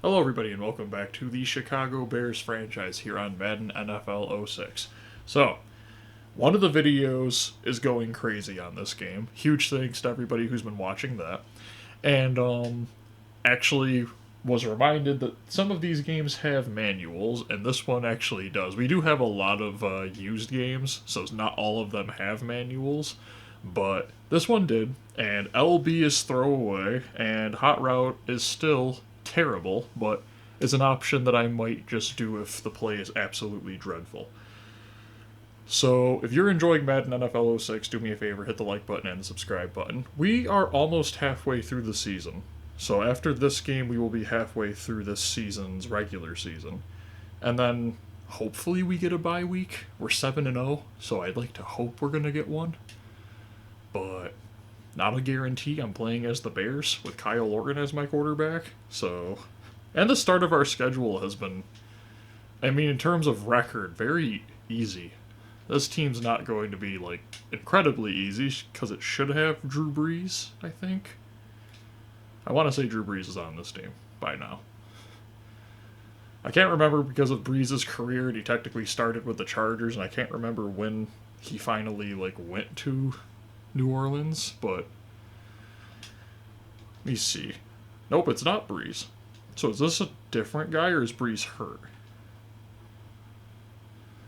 Hello, everybody, and welcome back to the Chicago Bears franchise here on Madden NFL 06. So, one of the videos is going crazy on this game. Huge thanks to everybody who's been watching that. And, actually was reminded that some of these games have manuals, and this one actually does. We do have a lot of used games, so not all of them have manuals, but this one did, and LB is throwaway, and Hot Route is still terrible, but is an option that I might just do if the play is absolutely dreadful. So, if you're enjoying Madden NFL 06, do me a favor, hit the like button and the subscribe button. We are almost halfway through the season. So, after this game, we will be halfway through this season's regular season. And then, hopefully, we get a bye week. We're 7-0, so I'd like to hope we're going to get one. But, not a guarantee. I'm playing as the Bears with Kyle Orton as my quarterback. So, and the start of our schedule has been, I mean, in terms of record, very easy. This team's not going to be, like, incredibly easy, because it should have Drew Brees, I think. I want to say Drew Brees is on this team by now. I can't remember because of Brees' career, and he technically started with the Chargers, and I can't remember when he finally, like, went to New Orleans, but let me see. Nope, it's not Brees. So is this a different guy, or is Brees hurt?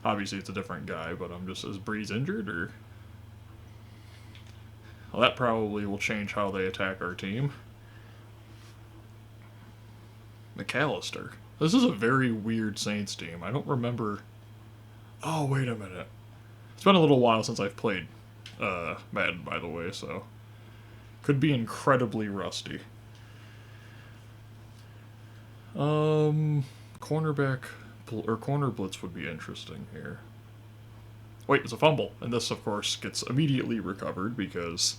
Obviously, it's a different guy, but I'm just, is Brees injured, or? Well, that probably will change how they attack our team. McAllister. This is a very weird Saints team. I don't remember. Oh, wait a minute. It's been a little while since I've played Madden, by the way, so could be incredibly rusty. Cornerback or corner blitz would be interesting here. Wait, it's a fumble, and this, of course, gets immediately recovered because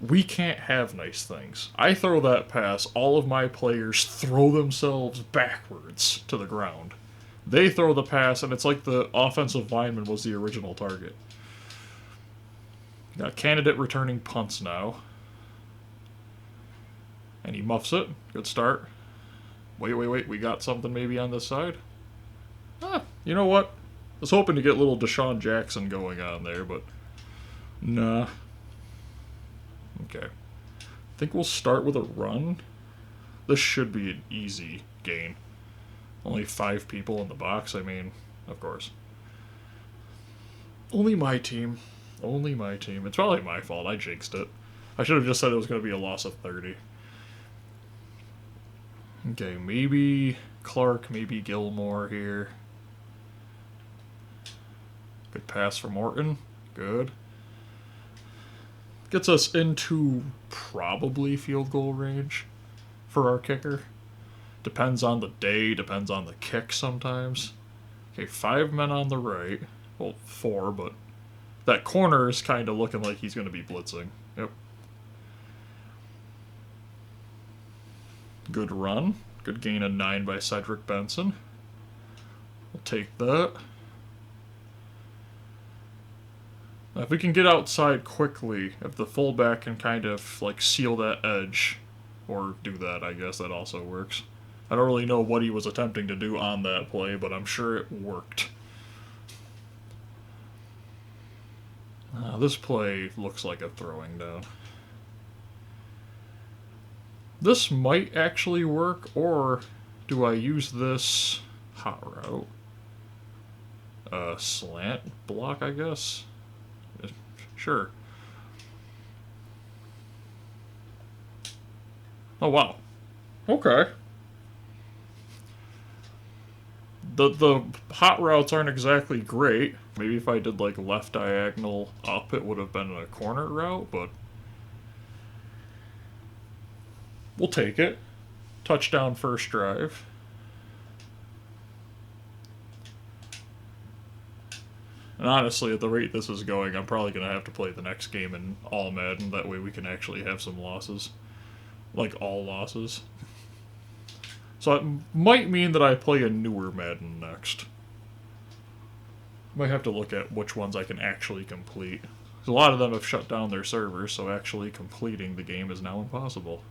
we can't have nice things. I throw that pass, all of my players throw themselves backwards to the ground. They throw the pass, and it's like the offensive lineman was the original target. Got candidate returning punts now. And he muffs it. Good start. Wait. We got something maybe on this side? You know what? I was hoping to get a little Deshaun Jackson going on there, but nah. Okay. I think we'll start with a run. This should be an easy gain. Only 5 people in the box, I mean, of course. Only my team. Only my team. It's probably my fault. I jinxed it. I should have just said it was going to be a loss of 30. Okay, maybe Clark, maybe Gilmore here. Good pass from Orton. Good. Gets us into probably field goal range for our kicker. Depends on the day, depends on the kick sometimes. Okay, 5 men on the right. Well, 4, but that corner is kind of looking like he's going to be blitzing. Yep. Good run. Good gain of 9 by Cedric Benson. We'll take that. Now, if we can get outside quickly, if the fullback can kind of like seal that edge, or do that, I guess that also works. I don't really know what he was attempting to do on that play, but I'm sure it worked. This play looks like a throwing down. This might actually work, or do I use this hot route? Slant block, I guess? Sure. Oh, wow. Okay. The hot routes aren't exactly great. Maybe if I did like left diagonal up, it would have been a corner route, but we'll take it. Touchdown first drive. And honestly, at the rate this is going, I'm probably going to have to play the next game in all Madden. That way we can actually have some losses. Like, all losses. So it might mean that I play a newer Madden next. Might have to look at which ones I can actually complete. A lot of them have shut down their servers, so actually completing the game is now impossible.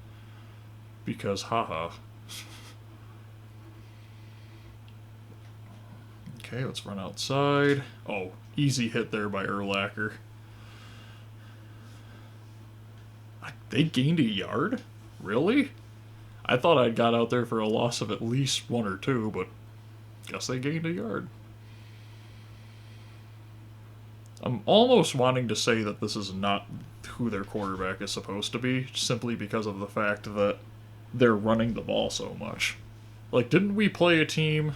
Because, haha. Okay, let's run outside. Oh, easy hit there by Urlacher. They gained a yard? Really? I thought I'd got out there for a loss of at least 1 or 2, but guess they gained a yard. I'm almost wanting to say that this is not who their quarterback is supposed to be, simply because of the fact that they're running the ball so much. Like, didn't we play a team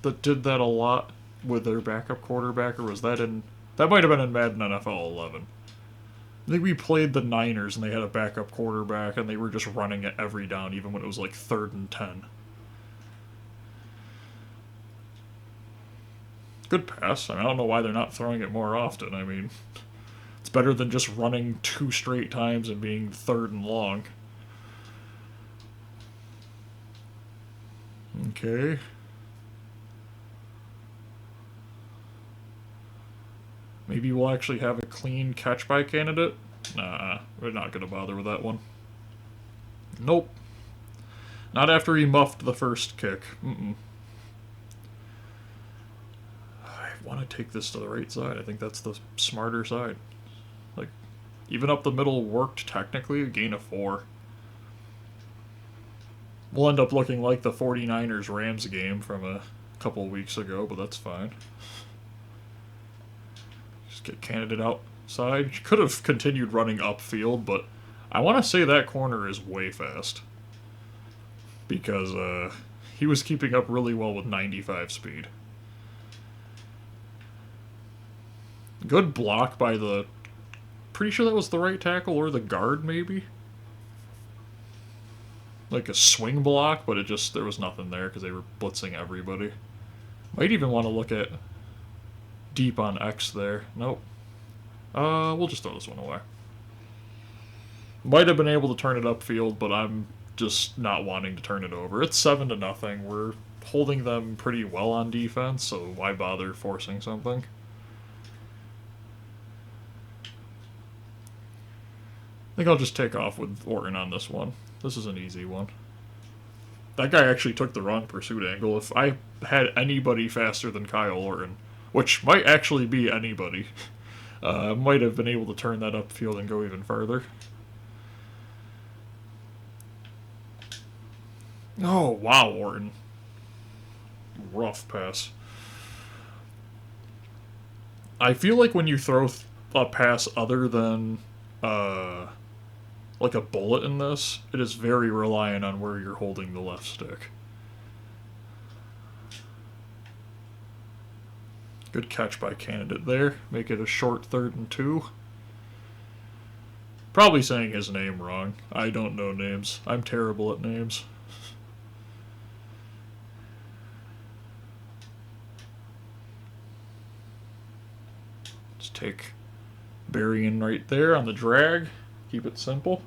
that did that a lot with their backup quarterback, or was that in... That might have been in Madden NFL 11. I think we played the Niners and they had a backup quarterback and they were just running it every down, even when it was like 3rd and 10. Good pass. I don't know why they're not throwing it more often. I mean, it's better than just running 2 straight times and being 3rd and long. Okay. Maybe we'll actually have a clean catch by candidate? Nah, we're not going to bother with that one. Nope. Not after he muffed the first kick. I want to take this to the right side. I think that's the smarter side. Like, even up the middle worked technically, a gain of 4. We'll end up looking like the 49ers-Rams game from a couple weeks ago, but that's fine. Get candidate outside. Could have continued running upfield, but I want to say that corner is way fast. Because he was keeping up really well with 95 speed. Good block by the... Pretty sure that was the right tackle or the guard, maybe? Like a swing block, but there was nothing there because they were blitzing everybody. Might even want to look at deep on X there. Nope. We'll just throw this one away. Might have been able to turn it upfield, but I'm just not wanting to turn it over. It's 7-0. We're holding them pretty well on defense, so why bother forcing something? I think I'll just take off with Orton on this one. This is an easy one. That guy actually took the wrong pursuit angle. If I had anybody faster than Kyle Orton, which might actually be anybody, I might have been able to turn that upfield and go even further. Oh, wow, Orton. Rough pass. I feel like when you throw a pass other than like a bullet in this, it is very reliant on where you're holding the left stick. Good catch by candidate there. Make it a short 3rd and 2. Probably saying his name wrong. I don't know names. I'm terrible at names. Just take Berrien right there on the drag. Keep it simple.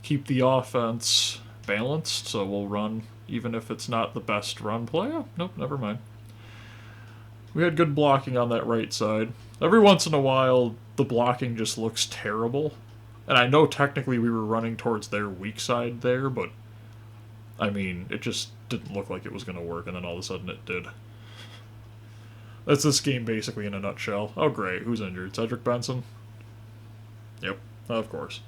Keep the offense balanced, so we'll run even if it's not the best run play. Oh, nope, never mind. We had good blocking on that right side. Every once in a while, the blocking just looks terrible. And I know technically we were running towards their weak side there, but I mean, it just didn't look like it was going to work, and then all of a sudden it did. That's this game basically in a nutshell. Oh, great. Who's injured? Cedric Benson? Yep, of course.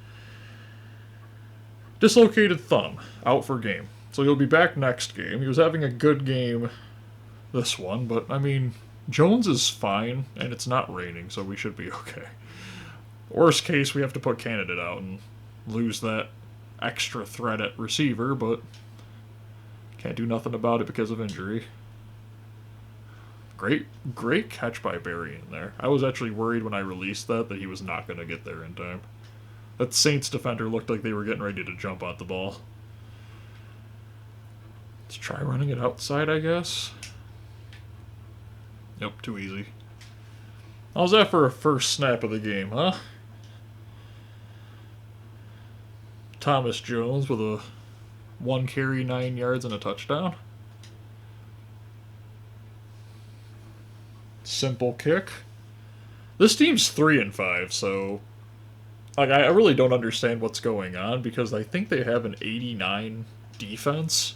Dislocated thumb. Out for game. So he'll be back next game. He was having a good game this one, but, I mean, Jones is fine, and it's not raining, so we should be okay. Worst case, we have to put candidate out and lose that extra threat at receiver, but can't do nothing about it because of injury. Great catch by Berrien there. I was actually worried when I released that he was not going to get there in time. That Saints defender looked like they were getting ready to jump at the ball. Let's try running it outside, I guess. Yep, too easy. How's that for a first snap of the game, huh? Thomas Jones with a 1 carry, 9 yards, and a touchdown. Simple kick. This team's 3-5, so like I really don't understand what's going on because I think they have an 89 defense,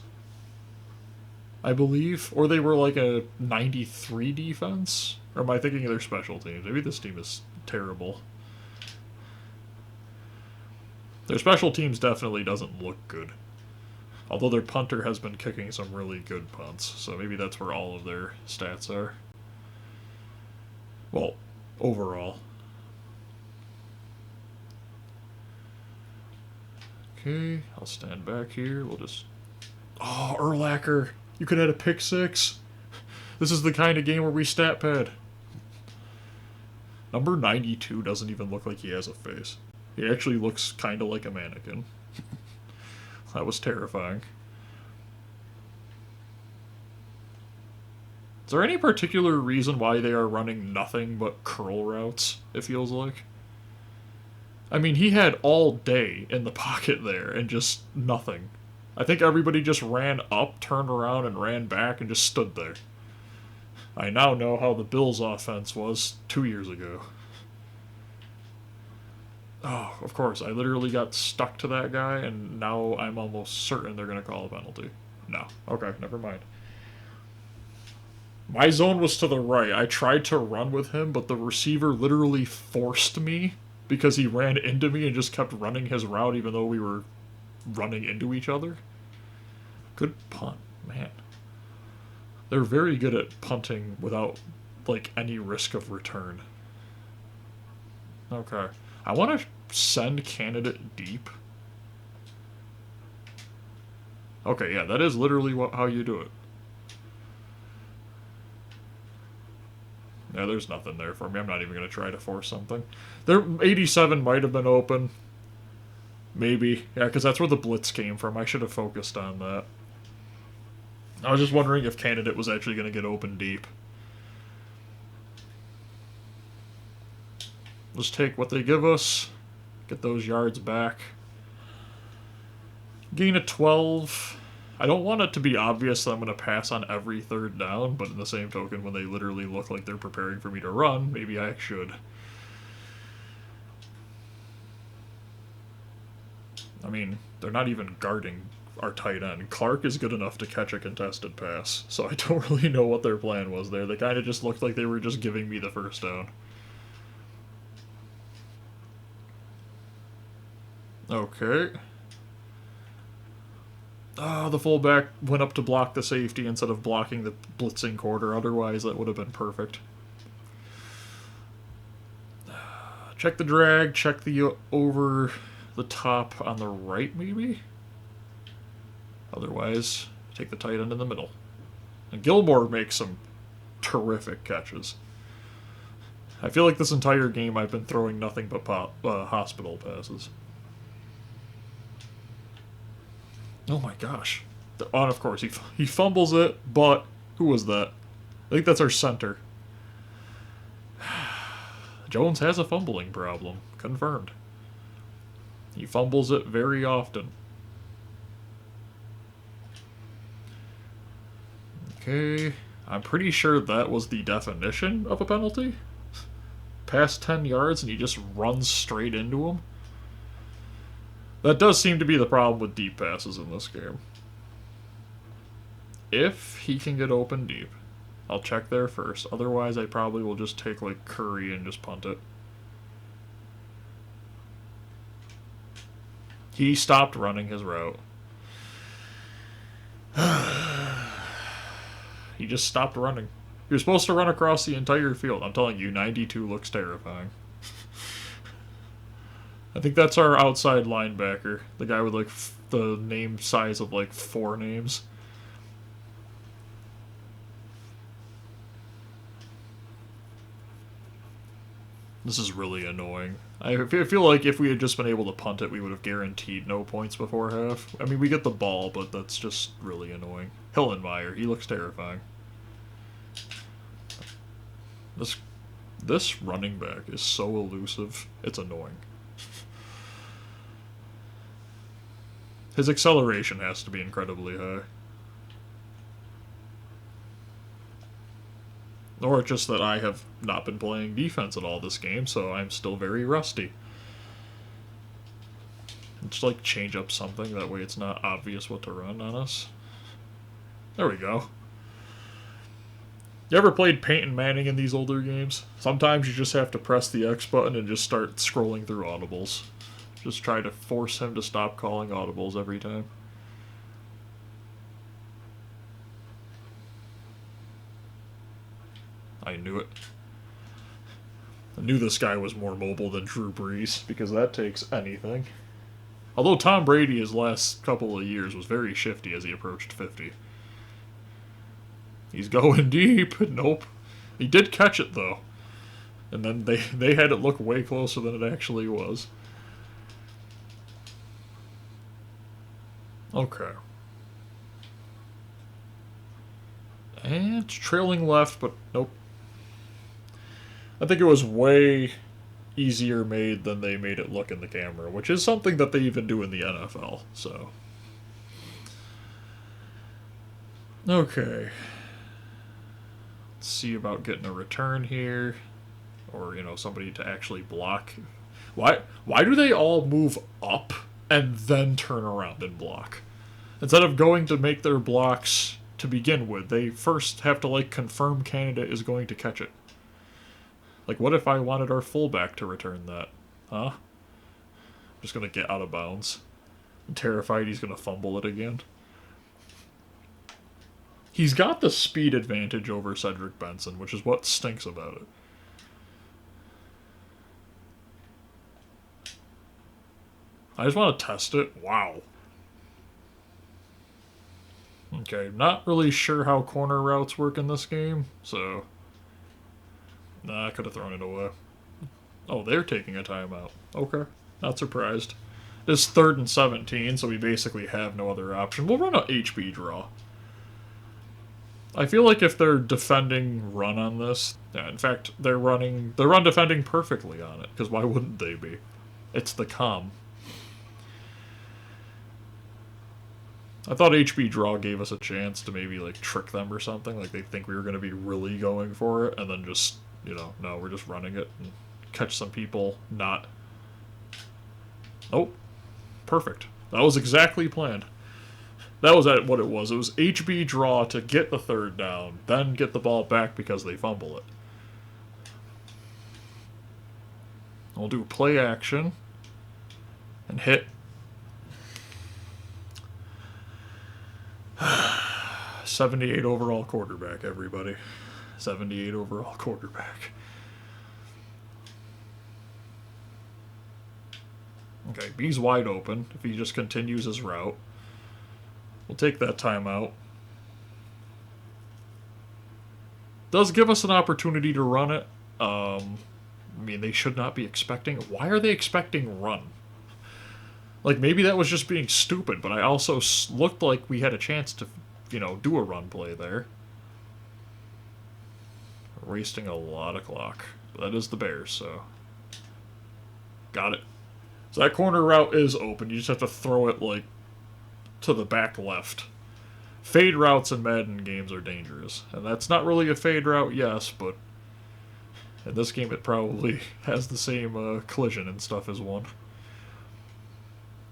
I believe. Or they were like a 93 defense? Or am I thinking of their special teams? Maybe this team is terrible. Their special teams definitely doesn't look good. Although their punter has been kicking some really good punts, so maybe that's where all of their stats are. Well, overall. Okay, I'll stand back here. We'll just... Oh, Urlacher! You could add a pick six. This is the kind of game where we stat pad. Number 92 doesn't even look like he has a face. He actually looks kind of like a mannequin. That was terrifying. Is there any particular reason why they are running nothing but curl routes, it feels like? I mean, he had all day in the pocket there and just nothing. I think everybody just ran up, turned around, and ran back and just stood there. I now know how the Bills' offense was 2 years ago. Oh, of course, I literally got stuck to that guy, and now I'm almost certain they're going to call a penalty. No. Okay, never mind. My zone was to the right. I tried to run with him, but the receiver literally forced me because he ran into me and just kept running his route even though we were running into each other. Good punt, man. They're very good at punting without, like, any risk of return. Okay. I want to send candidate deep. Okay, yeah, that is literally how you do it. Yeah, there's nothing there for me. I'm not even going to try to force something. There, 87 might have been open. Maybe. Yeah, because that's where the blitz came from. I should have focused on that. I was just wondering if candidate was actually going to get open deep. Let's take what they give us. Get those yards back. Gain of 12. I don't want it to be obvious that I'm going to pass on every third down, but in the same token, when they literally look like they're preparing for me to run, maybe I should. I mean, they're not even guarding our tight end. Clark is good enough to catch a contested pass, so I don't really know what their plan was there. They kind of just looked like they were just giving me the first down. Okay. The fullback went up to block the safety instead of blocking the blitzing quarter. Otherwise, that would have been perfect. Check the drag. Check the over the top on the right, maybe? Otherwise, take the tight end in the middle. And Gilmore makes some terrific catches. I feel like this entire game I've been throwing nothing but hospital passes. Oh my gosh. And of course, he fumbles it, but who was that? I think that's our center. Jones has a fumbling problem. Confirmed. He fumbles it very often. Okay. I'm pretty sure that was the definition of a penalty. Past 10 yards and he just runs straight into him. That does seem to be the problem with deep passes in this game. If he can get open deep, I'll check there first. Otherwise, I probably will just take, like, Curry and just punt it. He stopped running his route. He just stopped running. You're supposed to run across the entire field. I'm telling you, 92 looks terrifying. I think that's our outside linebacker. The guy with, like, the name size of, like, 4 names. This is really annoying. I feel like if we had just been able to punt it, we would have guaranteed no points before half. I mean, we get the ball, but that's just really annoying. Hillenmeyer, he looks terrifying. This running back is so elusive, it's annoying. His acceleration has to be incredibly high. Or just that I have not been playing defense at all this game, so I'm still very rusty. Just like change up something, that way it's not obvious what to run on us. There we go. You ever played Peyton Manning in these older games? Sometimes you just have to press the X button and just start scrolling through audibles. Just try to force him to stop calling audibles every time. I knew it. I knew this guy was more mobile than Drew Brees, because that takes anything. Although Tom Brady, his last couple of years, was very shifty as he approached 50. He's going deep. Nope. He did catch it, though. And then they had it look way closer than it actually was. Okay. And it's trailing left, but nope. I think it was way easier made than they made it look in the camera, which is something that they even do in the NFL, so. Okay. Let's see about getting a return here. Or, somebody to actually block. Why do they all move up and then turn around and block? Instead of going to make their blocks to begin with, they first have to, confirm candidate is going to catch it. What if I wanted our fullback to return that? Huh? I'm just going to get out of bounds. I'm terrified he's going to fumble it again. He's got the speed advantage over Cedric Benson, which is what stinks about it. I just want to test it. Wow. Okay, not really sure how corner routes work in this game, so... Nah, I could have thrown it away. Oh, they're taking a timeout. Okay, not surprised. It's 3rd and 17, so we basically have no other option. We'll run a HB draw. I feel like if they're defending run on this... Yeah, in fact, they're run defending perfectly on it, because why wouldn't they be? It's the calm. I thought HB draw gave us a chance to maybe, trick them or something. They think we were going to be really going for it, and then just... no, we're just running it and catch some people not. Oh, perfect. That was exactly planned. That was what it was. It was HB draw to get the 3rd down, then get the ball back because they fumble it. We'll do play action and hit. 78 overall quarterback, everybody. 78 overall quarterback. Okay, B's wide open if he just continues his route. We'll take that timeout. Does give us an opportunity to run it. They should not be expecting... Why are they expecting run? Maybe that was just being stupid, but I also looked like we had a chance to, do a run play there. We're wasting a lot of clock. That is the Bears, so... Got it. So that corner route is open. You just have to throw it, to the back left. Fade routes in Madden games are dangerous. And that's not really a fade route, yes, but... In this game it probably has the same collision and stuff as one.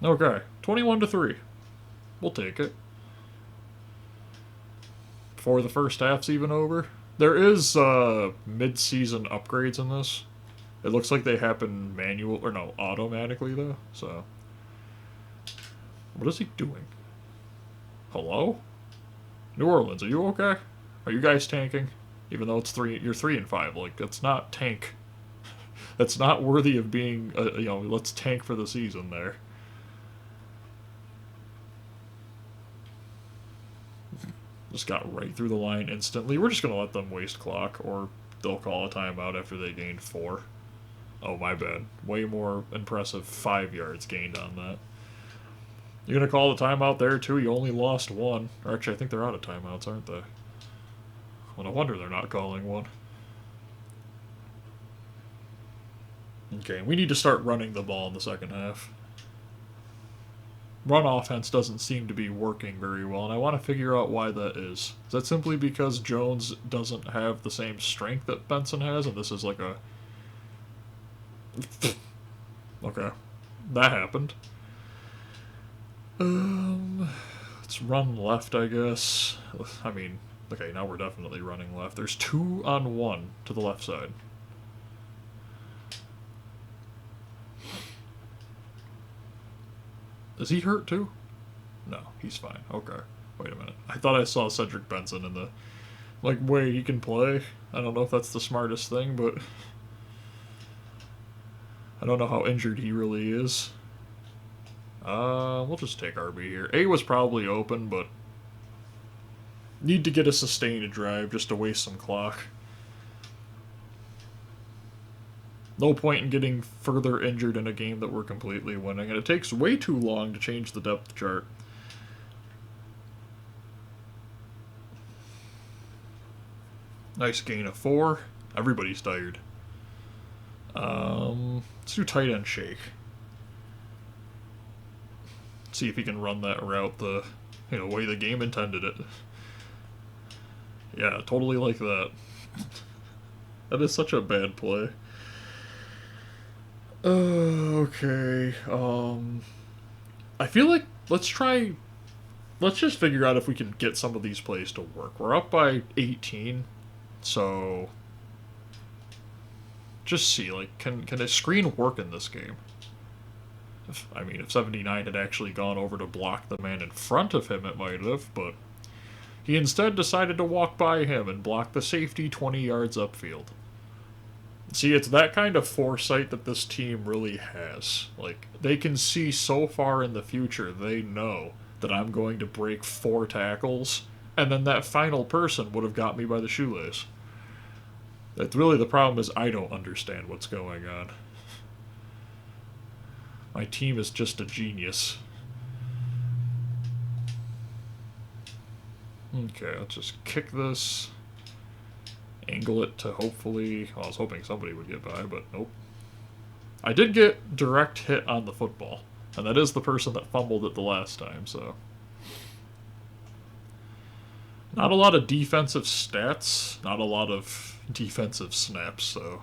Okay, 21-3. We'll take it. Before the first half's even over. There is mid-season upgrades in this. It looks like they happen automatically though. So, what is he doing? Hello? New Orleans, are you okay? Are you guys tanking? Even though you're 3-5. That's not tank. That's not worthy of being. Let's tank for the season there. Just got right through the line instantly. We're just going to let them waste clock, or they'll call a timeout after they gained 4. Oh, my bad. Way more impressive 5 yards gained on that. You're going to call the timeout there, too? You only lost 1. Or actually, I think they're out of timeouts, aren't they? Well, no wonder they're not calling one. Okay, we need to start running the ball in the second half. Run offense doesn't seem to be working very well, and I want to figure out why that is. Is that simply because Jones doesn't have the same strength that Benson has, and this is like a... Okay. That happened. Let's Let's run left, I guess. I mean, okay, now we're definitely running left. There's 2 on 1 to the left side. Is he hurt too? No, he's fine. Okay. Wait a minute. I thought I saw Cedric Benson in the way he can play. I don't know if that's the smartest thing, but I don't know how injured he really is. We'll just take RB here. A was probably open, but need to get a sustained drive just to waste some clock. No point in getting further injured in a game that we're completely winning, and it takes way too long to change the depth chart. Nice gain of 4. Everybody's tired. Let's do tight end shake. See if he can run that route the way the game intended it. Yeah, totally like that. That is such a bad play. Okay. I feel like let's just figure out if we can get some of these plays to work. We're up by 18, so just see, can a screen work in this game? If 79 had actually gone over to block the man in front of him, it might have, but he instead decided to walk by him and block the safety 20 yards upfield. See, it's that kind of foresight that this team really has. They can see so far in the future, they know that I'm going to break 4 tackles, and then that final person would have got me by the shoelace. That's really the problem, is I don't understand what's going on. My team is just a genius. Okay, let's just kick this. Angle it to hopefully... Well, I was hoping somebody would get by, but nope. I did get direct hit on the football, and that is the person that fumbled it the last time, so... Not a lot of defensive stats, not a lot of defensive snaps, so...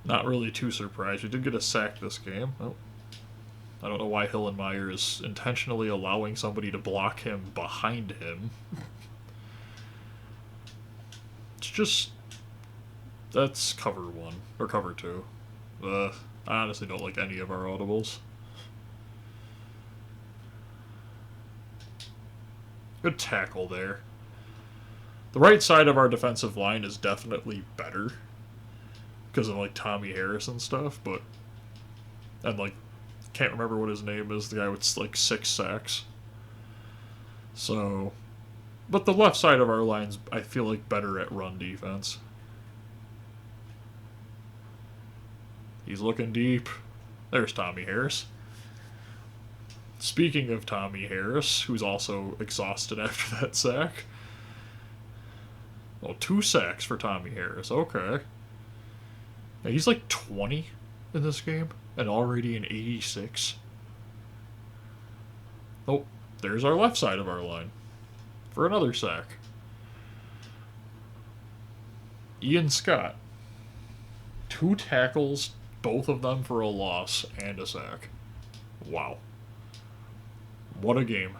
Not really too surprised. We did get a sack this game. Oh. I don't know why Hillenmeyer is intentionally allowing somebody to block him behind him. It's just... That's cover 1. Or cover 2. I honestly don't like any of our audibles. Good tackle there. The right side of our defensive line is definitely better because of Tommy Harris and stuff, but can't remember what his name is, the guy with 6 sacks. So, but the left side of our line's, I feel better at run defense. He's looking deep. There's Tommy Harris. Speaking of Tommy Harris, who's also exhausted after that sack. Well, 2 sacks for Tommy Harris. Okay. Yeah, he's 20 in this game and already an 86. Oh, there's our left side of our line for another sack. Ian Scott. 2 tackles, both of them for a loss and a sack. Wow. What a game.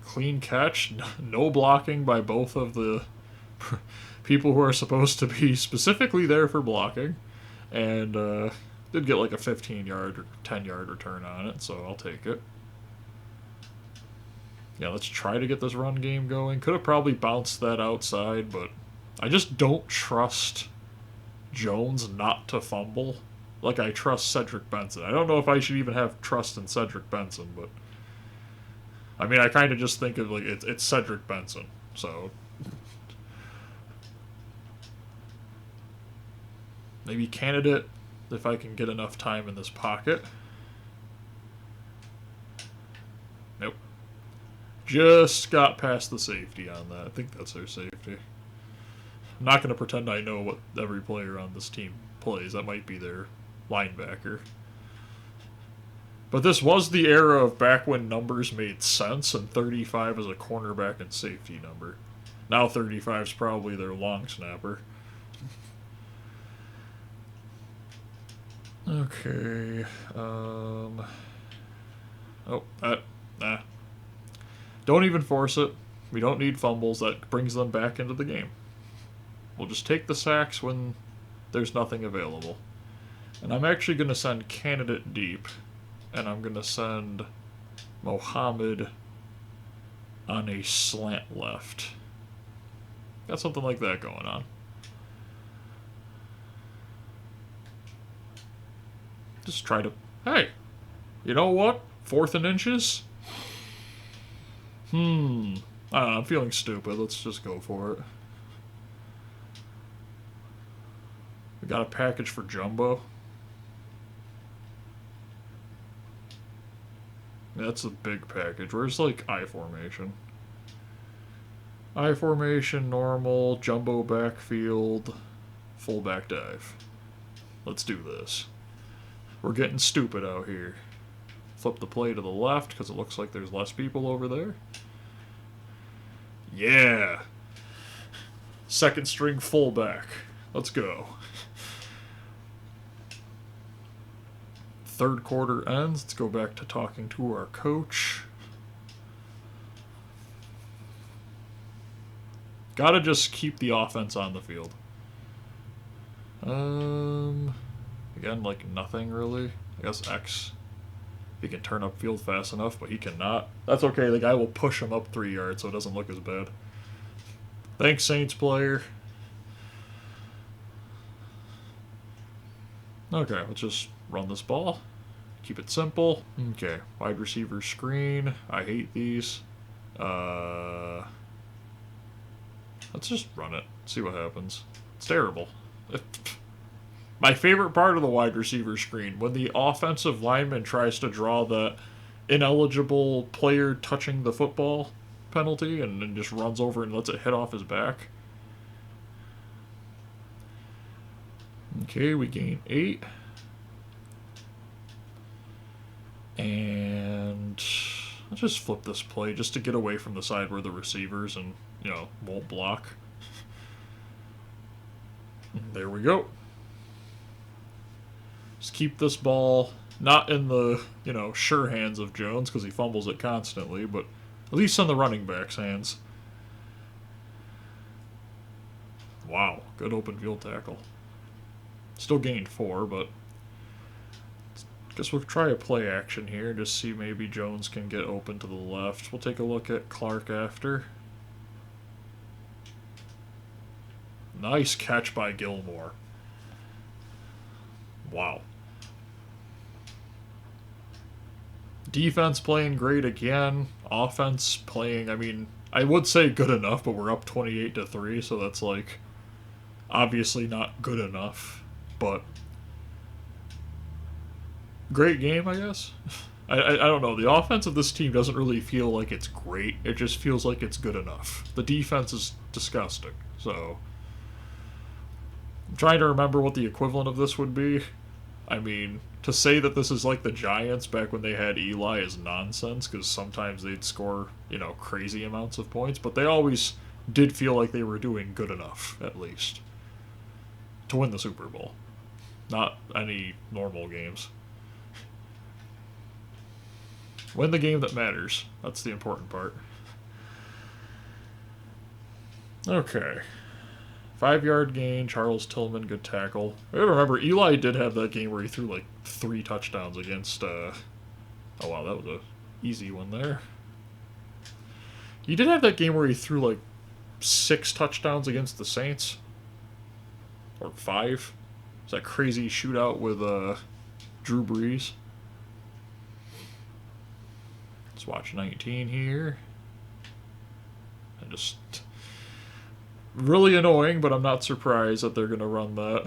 Clean catch, no blocking by both of the people who are supposed to be specifically there for blocking, and did get a 15-yard or 10-yard return on it, so I'll take it. Yeah, let's try to get this run game going. Could have probably bounced that outside, but I just don't trust Jones not to fumble like I trust Cedric Benson. I don't know if I should even have trust in Cedric Benson, but I kind of just think of it's Cedric Benson, so maybe candidate if I can get enough time in this pocket. Nope. Just got past the safety on that. I think that's their safety. I'm not going to pretend I know what every player on this team plays. That might be their linebacker. But this was the era of back when numbers made sense, and 35 is a cornerback and safety number. Now 35 is probably their long snapper. Okay. Oh, that Don't even force it. We don't need fumbles. That brings them back into the game. We'll just take the sacks when there's nothing available. And I'm actually going to send candidate deep. And I'm going to send Mohammed on a slant left. Got something like that going on. Just try to... Hey, you know what? 4th and inches? I don't know, I'm feeling stupid. Let's just go for it. We got a package for Jumbo. Yeah, that's a big package. Where's, like, I formation? I formation, normal, Jumbo backfield, fullback dive. Let's do this. We're getting stupid out here. Flip the play to the left because it looks like there's less people over there. Yeah. 2nd string fullback. Let's go. 3rd quarter ends. Let's go back to talking to our coach. Gotta just keep the offense on the field. Again, like nothing really. I guess X. He can turn up field fast enough, but he cannot. That's okay, the guy will push him up 3 yards so it doesn't look as bad. Thanks, Saints player. Okay, let's just run this ball. Keep it simple. Okay, wide receiver screen. I hate these. Let's just run it. See what happens. It's terrible. My favorite part of the wide receiver screen, when the offensive lineman tries to draw the ineligible player touching the football penalty and then just runs over and lets it hit off his back. Okay, we gain 8. And let's just flip this play just to get away from the side where the receivers and, won't block. There we go. Just keep this ball not in the, sure hands of Jones because he fumbles it constantly, but at least in the running back's hands. Wow, good open field tackle. Still gained 4, but guess we'll try a play action here. Just see maybe Jones can get open to the left. We'll take a look at Clark after. Nice catch by Gilmore. Wow. Defense playing great again. Offense playing, I would say good enough, but we're up 28-3, so that's like obviously not good enough, but great game, I guess. I don't know. The offense of this team doesn't really feel like it's great. It just feels like it's good enough. The defense is disgusting, so I'm trying to remember what the equivalent of this would be. To say that this is like the Giants back when they had Eli is nonsense, because sometimes they'd score, crazy amounts of points, but they always did feel like they were doing good enough, at least, to win the Super Bowl. Not any normal games. Win the game that matters. That's the important part. Okay. 5-yard gain, Charles Tillman, good tackle. I remember, Eli did have that game where he threw like 3 touchdowns against, oh wow, that was a easy one there. He did have that game where he threw like 6 touchdowns against the Saints. Or 5. It's that crazy shootout with, Drew Brees. Let's watch 19 here. And just... really annoying, but I'm not surprised that they're going to run that.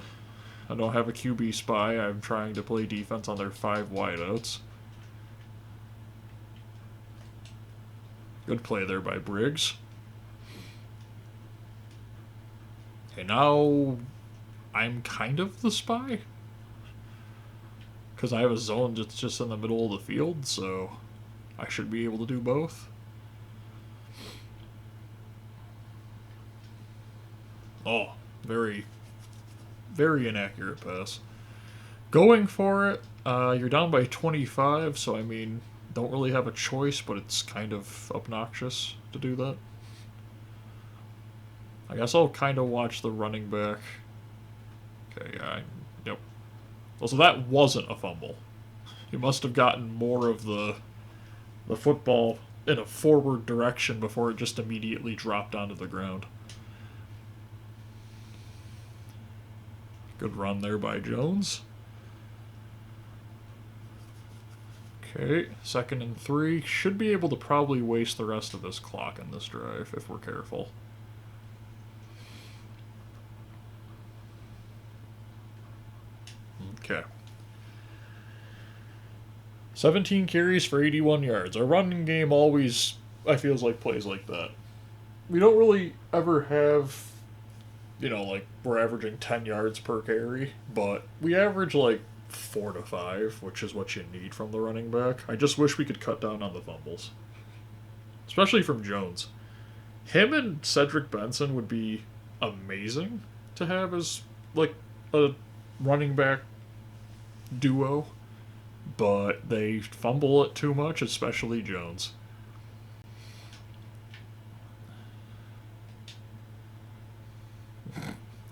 I don't have a QB spy. I'm trying to play defense on their 5 wideouts. Good play there by Briggs. Okay, now I'm kind of the spy. Because I have a zone that's just in the middle of the field, so I should be able to do both. Oh, very, very inaccurate pass. Going for it, you're down by 25, so don't really have a choice, but it's kind of obnoxious to do that. I guess I'll kind of watch the running back. Okay, yeah, yep. Well, so that wasn't a fumble. He must have gotten more of the football in a forward direction before it just immediately dropped onto the ground. Good run there by Jones. Okay, 2nd and 3. Should be able to probably waste the rest of this clock in this drive if we're careful. Okay. 17 carries for 81 yards. Our running game always, I feels like, plays like that. We don't really ever have, like, we're averaging 10 yards per carry, but we average, like, 4 to 5, which is what you need from the running back. I just wish we could cut down on the fumbles. Especially from Jones. Him and Cedric Benson would be amazing to have as, like, a running back duo, but they fumble it too much, especially Jones.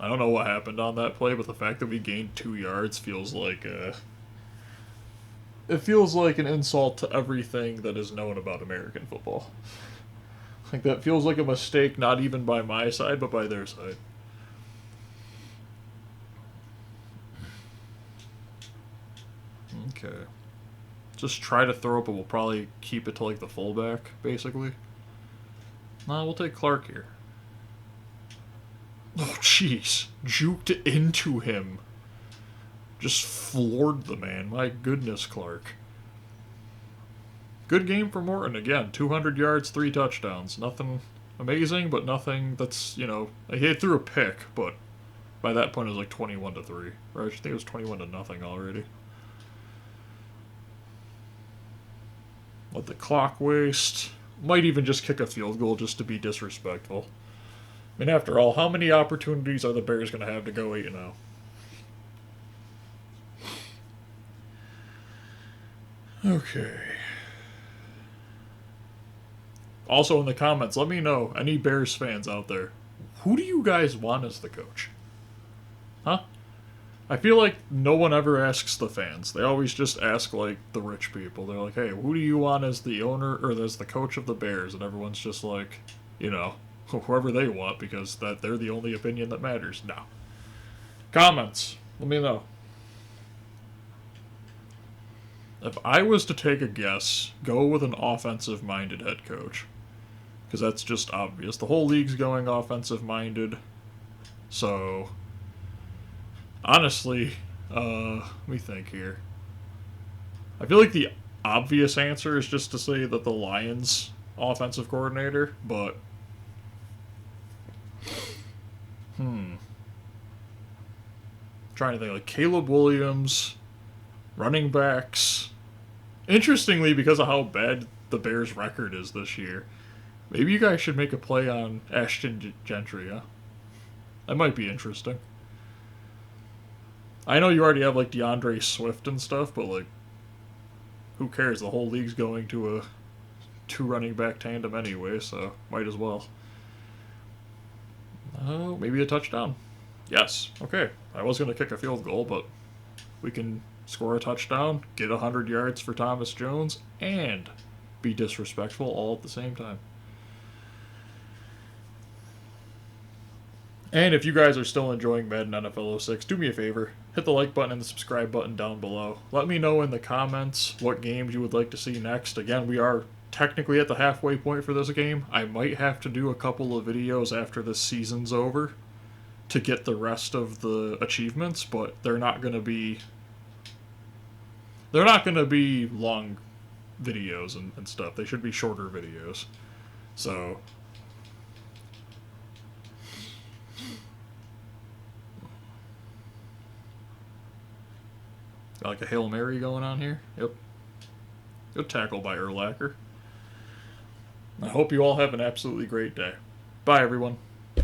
I don't know what happened on that play, but the fact that we gained 2 yards feels like it feels like an insult to everything that is known about American football. Like, that feels like a mistake, not even by my side, but by their side. Okay. Just try to throw it, but we'll probably keep it to, like, the fullback, basically. No, we'll take Clark here. Oh, jeez. Juked into him. Just floored the man. My goodness, Clark. Good game for Morton. Again, 200 yards, 3 touchdowns. Nothing amazing, but nothing that's, he threw a pick, but by that point it was like 21 to 3. Or I think it was 21 to nothing already. Let the clock waste. Might even just kick a field goal just to be disrespectful. I mean, after all, how many opportunities are the Bears going to have to go 8-0? Okay. Also in the comments, let me know, any Bears fans out there, who do you guys want as the coach? Huh? I feel like no one ever asks the fans. They always just ask, like, the rich people. They're like, hey, who do you want as the owner or as the coach of the Bears? And everyone's just like, whoever they want, because they're the only opinion that matters. No. Comments. Let me know. If I was to take a guess, go with an offensive-minded head coach. Because that's just obvious. The whole league's going offensive-minded. So, honestly, let me think here. I feel like the obvious answer is just to say that the Lions offensive coordinator, but trying to think, like, Caleb Williams, running backs. Interestingly, because of how bad the Bears' record is this year, maybe you guys should make a play on Ashton Gentry, huh? That might be interesting. I know you already have, like, DeAndre Swift and stuff, but, like, who cares? The whole league's going to a 2 running back tandem anyway, so might as well. Oh, maybe a touchdown. Yes. Okay. I was going to kick a field goal, but we can score a touchdown, get 100 yards for Thomas Jones, and be disrespectful all at the same time. And if you guys are still enjoying Madden NFL 06, do me a favor, hit the like button and the subscribe button down below. Let me know in the comments what games you would like to see next. Again, we are technically at the halfway point for this game. I might have to do a couple of videos after this season's over to get the rest of the achievements, but they're not going to be long videos and stuff. They should be shorter videos. So got like a Hail Mary going on here. Yep. Good tackle by Urlacher. I hope you all have an absolutely great day. Bye, everyone.